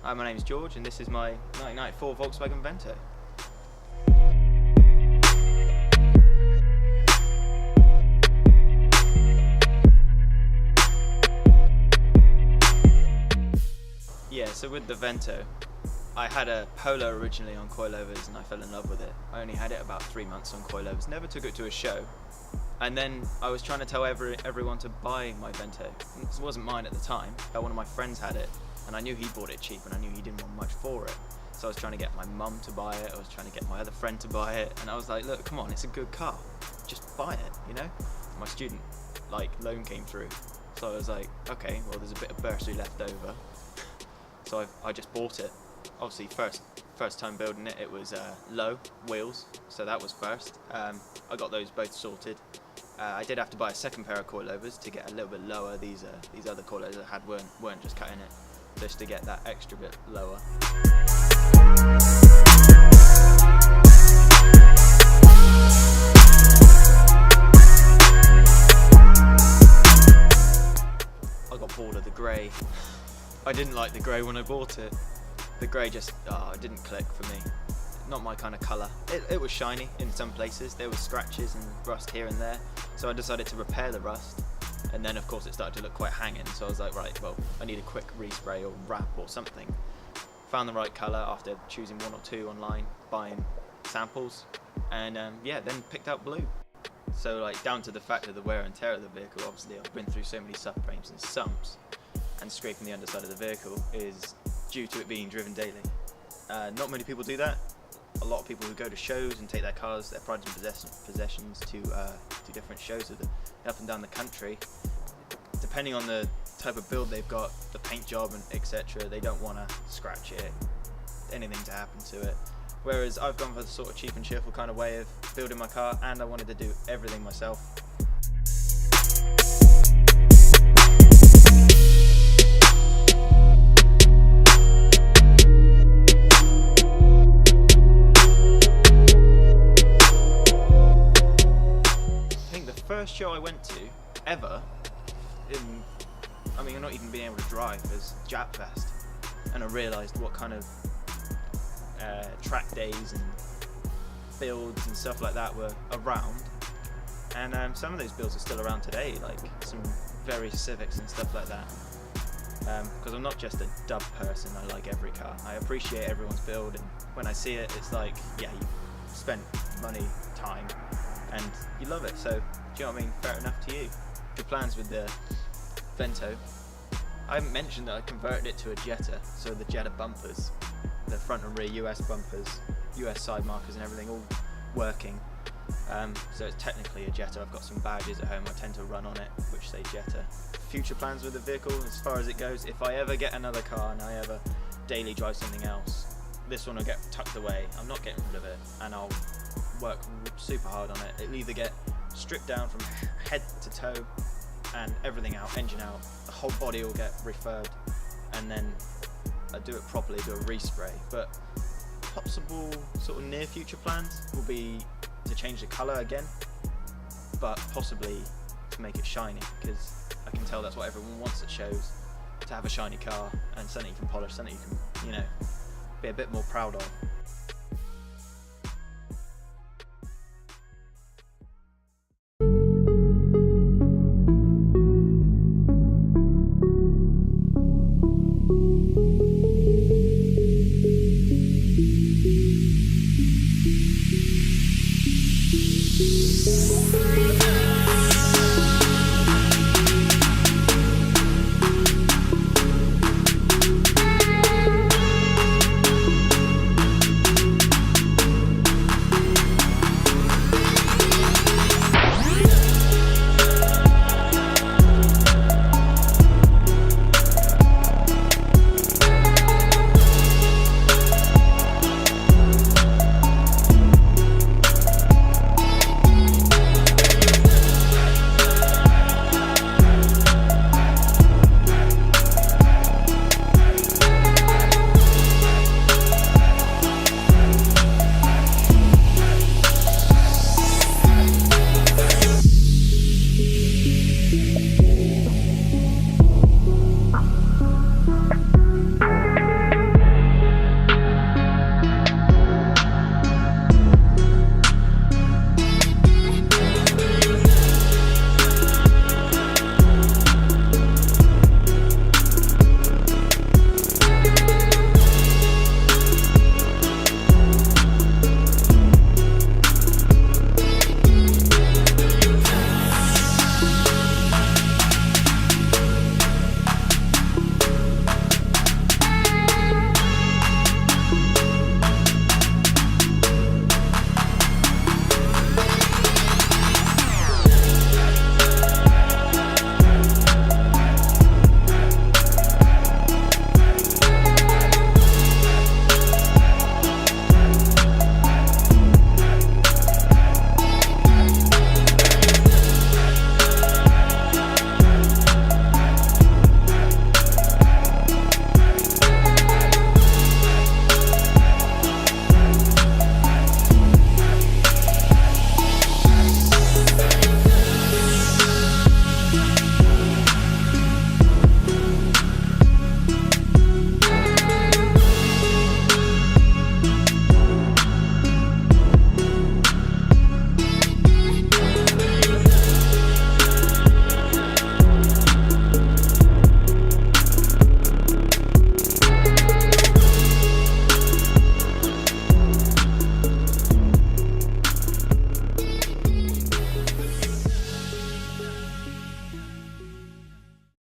Hi, my name's George and this is my 1994 Volkswagen Vento. Yeah, so with the Vento, I had a Polo originally on coilovers and I fell in love with it. I only had it about 3 months on coilovers, never took it to a show. And then I was trying to tell everyone to buy my Vento. It wasn't mine at the time, but one of my friends had it and I knew he bought it cheap and I knew he didn't want much for it. So I was trying to get my mum to buy it, I was trying to get my other friend to buy it, and I was like, look, come on, it's a good car, just buy it, you know? My student loan came through, so I was like, okay, well there's a bit of bursary left over. So I just bought it. Obviously first time building it, it was low wheels, so that was first. I got those both sorted. I did have to buy a second pair of coilovers to get a little bit lower. These other coilovers I had weren't just cutting it, just to get that extra bit lower. I got bored of the grey. I didn't like the grey when I bought it. The grey just, it didn't click for me. Not my kind of colour. It was shiny in some places. There were scratches and rust here and there. So I decided to repair the rust. And then of course it started to look quite hanging. So I was like, right, well, I need a quick respray or wrap or something. Found the right colour after choosing one or two online, buying samples. And yeah, then picked out blue. So down to the fact of the wear and tear of the vehicle, obviously I've been through so many subframes and sumps. And scraping the underside of the vehicle is due to it being driven daily. Not many people do that. A lot of people who go to shows and take their cars, their prides and possessions to different shows up and down the country. Depending on the type of build they've got, the paint job and etc., they don't want to scratch it, anything to happen to it. Whereas I've gone for the sort of cheap and cheerful kind of way of building my car, and I wanted to do everything myself. First show I went to ever, I'm not even being able to drive, was Japfest, and I realised what kind of track days and builds and stuff like that were around, and some of those builds are still around today, like some very Civics and stuff like that. Because I'm not just a dub person, I like every car. I appreciate everyone's build, and when I see it, it's like, yeah, you spent money, time, and you love it, so do you know what I mean? Fair enough to you. Your plans with the Vento. I haven't mentioned that I converted it to a Jetta, so the Jetta bumpers, the front and rear US bumpers, US side markers and everything all working. So it's technically a Jetta. I've got some badges at home I tend to run on it which say Jetta. Future plans with the vehicle, as far as it goes, if I ever get another car and I ever daily drive something else, this one will get tucked away. I'm not getting rid of it, and I'll work super hard on it. It'll either get stripped down from head to toe and everything out, engine out, the whole body will get refurbed, and then I do it properly, do a respray. But possible sort of near future plans will be to change the colour again, but possibly to make it shiny, because I can tell that's what everyone wants at shows, to have a shiny car and something you can polish, something you can, you know, be a bit more proud of.